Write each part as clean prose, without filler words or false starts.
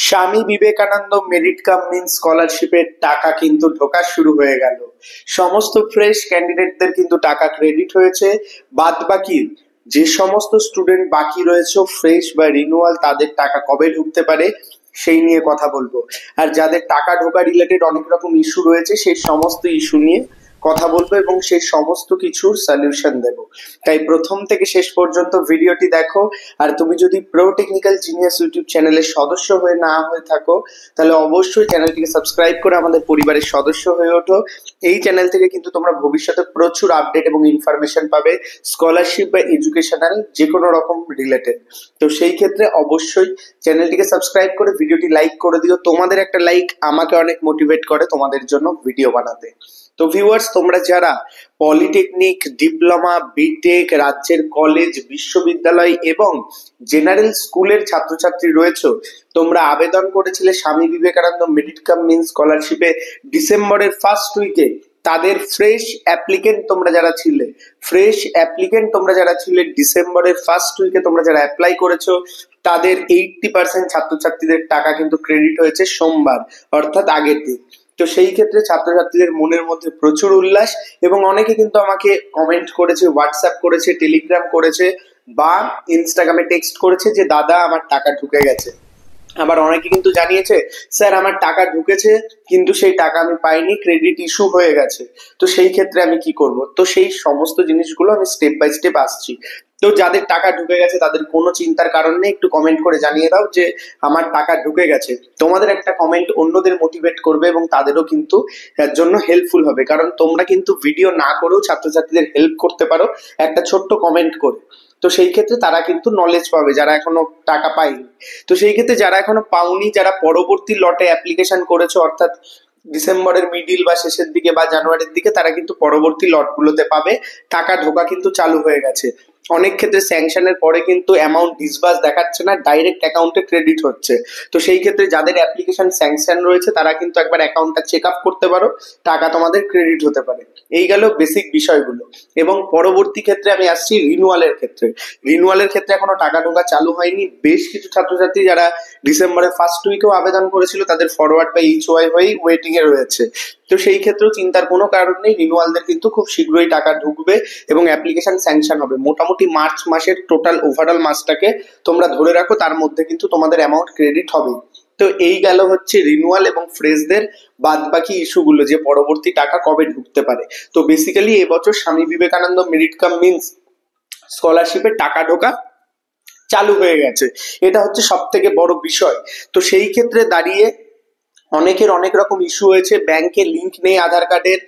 Swami Vivekananda merit cum means স্কলারশিপের টাকা কিন্তু ঢোকা শুরু হয়ে গেল। সমস্ত ফ্রেশ ক্যান্ডিডেটদের কিন্তু টাকা ক্রেডিট হয়েছে। বাদ বাকি যে সমস্ত স্টুডেন্ট বাকি রয়েছে ফ্রেশ বা রিনিউয়াল, তাদের টাকা কবে ঢুকতে পারে সেই নিয়ে কথা বলবো। আর যাদের টাকা ঢোকা রিলেটেড অনেক রকম ইস্যু রয়েছে, সেই সমস্ত ইস্যু নিয়ে কথা বলবো এবং সেই সমস্ত কিছুর সলিউশন দেব। তাই প্রথম থেকে শেষ পর্যন্ত ভিডিওটি দেখো। আর তুমি যদি প্রো টেকনিক্যাল জিনিয়াস ইউটিউব চ্যানেলের সদস্য হয়ে না হয়ে থাকো, তাহলে অবশ্যই চ্যানেলটিকে সাবস্ক্রাইব করে আমাদের পরিবারের সদস্য হয়ে ওঠো। এই চ্যানেল থেকে কিন্তু তোমরা ভবিষ্যতে প্রচুর আপডেট এবং ইনফরমেশন পাবে, স্কলারশিপ বা এডুকেশনাল যে কোনো রকম রিলেটেড। তো সেই ক্ষেত্রে অবশ্যই চ্যানেলটিকে সাবস্ক্রাইব করে ভিডিওটি লাইক করে দিও। তোমাদের একটা লাইক আমাকে অনেক মোটিভেট করে তোমাদের জন্য ভিডিও বানাতে। তো ভিউয়ার্স, তোমরা যারা পলিটেকনিক, ডিপ্লোমা, বিটেক, রাজ্যের কলেজ, বিশ্ববিদ্যালয় এবং জেনারেল স্কুলের ছাত্রছাত্রী রয়েছে, তোমরা আবেদন করেছিলে Swami Vivekananda merit cum means স্কলারশিপে ডিসেম্বরের ফার্স্ট উইকে। তাদের ফ্রেশ অ্যাপ্লিকেন্ট তোমরা যারা ছিলে ডিসেম্বরের ফার্স্ট উইকে তোমরা যারা অ্যাপ্লাই করেছো, তাদের 80% ছাত্রছাত্রীদের টাকা কিন্তু ক্রেডিট হয়েছে সোমবার, অর্থাৎ আগের দিন। তো সেই ক্ষেত্রে ছাত্রছাত্রীদের মনের মধ্যে প্রচুর উল্লাস এবং অনেকে কিন্তু আমাকে কমেন্ট করেছে, হোয়াটসঅ্যাপ করেছে, টেলিগ্রাম করেছে বা ইনস্টাগ্রামে টেক্সট করেছে যে দাদা আমার টাকা ঢুকে গেছে। আবার অনেকে কিন্তু জানিয়েছে স্যার আমার টাকা ঢুকেছে কিন্তু সেই টাকা আমি পাইনি, ক্রেডিট ইস্যু হয়ে গেছে। তো সেই ক্ষেত্রে আমি কি করব? তো সেই সমস্ত জিনিসগুলো আমি স্টেপ বাই স্টেপ আসছি। তো যাদের টাকা ঢুকে গেছে তাদের কোনো চিন্তার কারণ নেই, একটু কমেন্ট করে জানিয়ে দাও যে আমার টাকা ঢুকে গেছে। তোমাদের একটা কমেন্ট অন্যদের মোটিভেট করবে এবং তাদেরও কিন্তু এর জন্য হেল্পফুল হবে, কারণ তোমরা কিন্তু ভিডিও না করেও ছাত্রছাত্রীদের হেল্প করতে পারো একটা ছোট্ট কমেন্ট করে। তো সেই ক্ষেত্রে তারা কিন্তু নলেজ পাবে যারা এখনো টাকা পায়নি। তো সেই ক্ষেত্রে যারা এখনো পাওনি, যারা পরবর্তী লটে অ্যাপ্লিকেশন করেছো অর্থাৎ ডিসেম্বরের মিডিল বা শেষের দিকে বা জানুয়ারির দিকে, তারা কিন্তু পরবর্তী লটগুলোতে পাবে। টাকা ঢোকা কিন্তু চালু হয়ে গেছে। অনেক ক্ষেত্রে স্যাংশনের পরে কিন্তু অ্যামাউন্ট ডিসবার্স দেখাচ্ছে না, ডাইরেক্ট অ্যাকাউন্টে ক্রেডিট হচ্ছে। তো সেই ক্ষেত্রে যাদের অ্যাপ্লিকেশন স্যাংশন রয়েছে তারা কিন্তু একবার অ্যাকাউন্টটা চেক আপ করতে পারো, টাকা তোমাদের ক্রেডিট হতে পারে। এই গেল বেসিক বিষয়গুলো। এবং পরবর্তী ক্ষেত্রে আমি আসছি রিনুয়ালের ক্ষেত্রে এখনো টাকা ঢোকা চালু হয়নি। বেশ কিছু ছাত্রছাত্রী যারা ডিসেম্বরের ফার্স্ট উইকেও আবেদন করেছিল তাদের ফরওয়ার্ড বা HY হয়েই ওয়েটিং এ রয়েছে। তো সেই ক্ষেত্রেও চিন্তার কোনো কারণ নেই, রিনুয়ালদের কিন্তু খুব শীঘ্রই টাকা ঢুকবে এবং অ্যাপ্লিকেশন স্যাংশন হবে। মোটামুটি মার্চ মাসের টোটাল ওভারঅল মাসটাকে তোমরা ধরে রাখো, তার মধ্যে কিন্তু তোমাদের অ্যামাউন্ট ক্রেডিট হবে। তো এই গেল হচ্ছে রিনুয়াল এবং ফ্রেশদের বাদ বাকি ইস্যুগুলো, যে পরবর্তী টাকা কবে ঢুকতে পারে। তো বেসিক্যালি এবছর Swami Vivekananda merit cum means স্কলারশিপের টাকা ঢোকা চালু হয়ে গেছে, এটা হচ্ছে সব থেকে বড় বিষয়। তো সেই ক্ষেত্রে দাঁড়িয়ে অনেকের অনেক রকম ইস্যু হয়েছে, ব্যাংকে লিংক নেই আধার কার্ডের,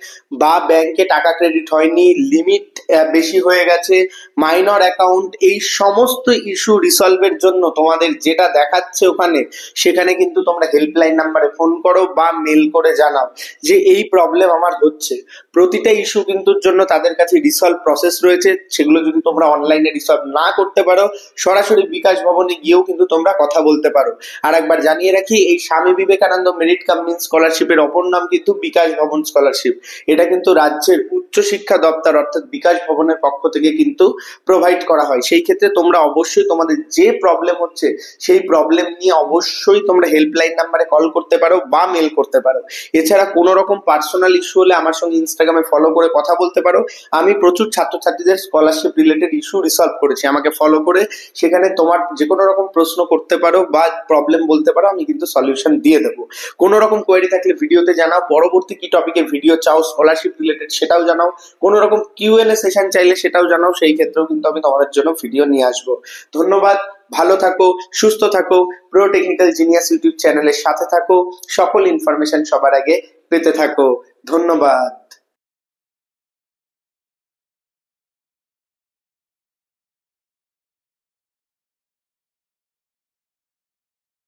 বা ব্যাংকে টাকা ক্রেডিট হয়নি, লিমিট বেশি হয়ে গেছে, মাইনর অ্যাকাউন্ট, এই সমস্ত ইস্যু রিসলভের জন্য তোমাদের যেটা দেখাচ্ছে ওখানে, সেখানে কিন্তু তোমরা হেল্পলাইন নাম্বারে ফোন করো বা মেল করে জানাও যে এই প্রবলেম আমার হচ্ছে। প্রতিটা ইস্যু কিন্তু জন্য তাদের কাছে রিসলভ প্রসেস রয়েছে, সেগুলো যদি তোমরা অনলাইনে রিসলভ না করতে পারো, সরাসরি বিকাশ ভবনে গিয়েও কিন্তু তোমরা কথা বলতে পারো। আর একবার জানিয়ে রাখি, এই Swami Vivekananda merit cum means স্কলারশিপের অপর নাম কিন্তু বিকাশ ভবন স্কলারশিপ। এটা কিন্তু রাজ্যের উচ্চ শিক্ষা দপ্তর অর্থাৎ বিকাশ ভবনের পক্ষ থেকে কিন্তু প্রোভাইড করা হয়। সেই ক্ষেত্রে তোমরা অবশ্যই তোমাদের যে প্রবলেম হচ্ছে সেই প্রবলেম নিয়ে অবশ্যই তোমরা হেল্পলাইন নাম্বারে কল করতে পারো বা মেল করতে পারো। এছাড়া কোনো রকম পার্সোনাল ইস্যু হলে আমার সঙ্গে ইনস্টাগ্রামে ফলো করে কথা বলতে পারো। আমি প্রচুর ছাত্রছাত্রীদের স্কলারশিপ রিলেটেড ইস্যু রিসলভ করেছি, আমাকে ফলো করে সেখানে তোমার যে কোনো রকম প্রশ্ন করতে পারো বা প্রবলেম বলতে পারো, আমি কিন্তু সলিউশন দিয়ে দেবো। কোনো রকম কোয়েরি থাকলে ভিডিওতে জানাও, পরবর্তী কি টপিকে ভিডিও চাও স্কলারশিপ রিলেটেড সেটাও জানাও, কোনো রকম Q&A সেশন চাইলে সেটাও জানাও, সেই ক্ষেত্রেও কিন্তু আমি তোমাদের জন্য ভিডিও নিয়ে আসবো। ধন্যবাদ, ভালো থাকো, সুস্থ থাকো, প্রো টেকনিক্যাল জিনিয়াস ইউটিউব চ্যানেলের সাথে থাকো, সকল ইনফরমেশন সবার আগে পেতে থাকো। ধন্যবাদ।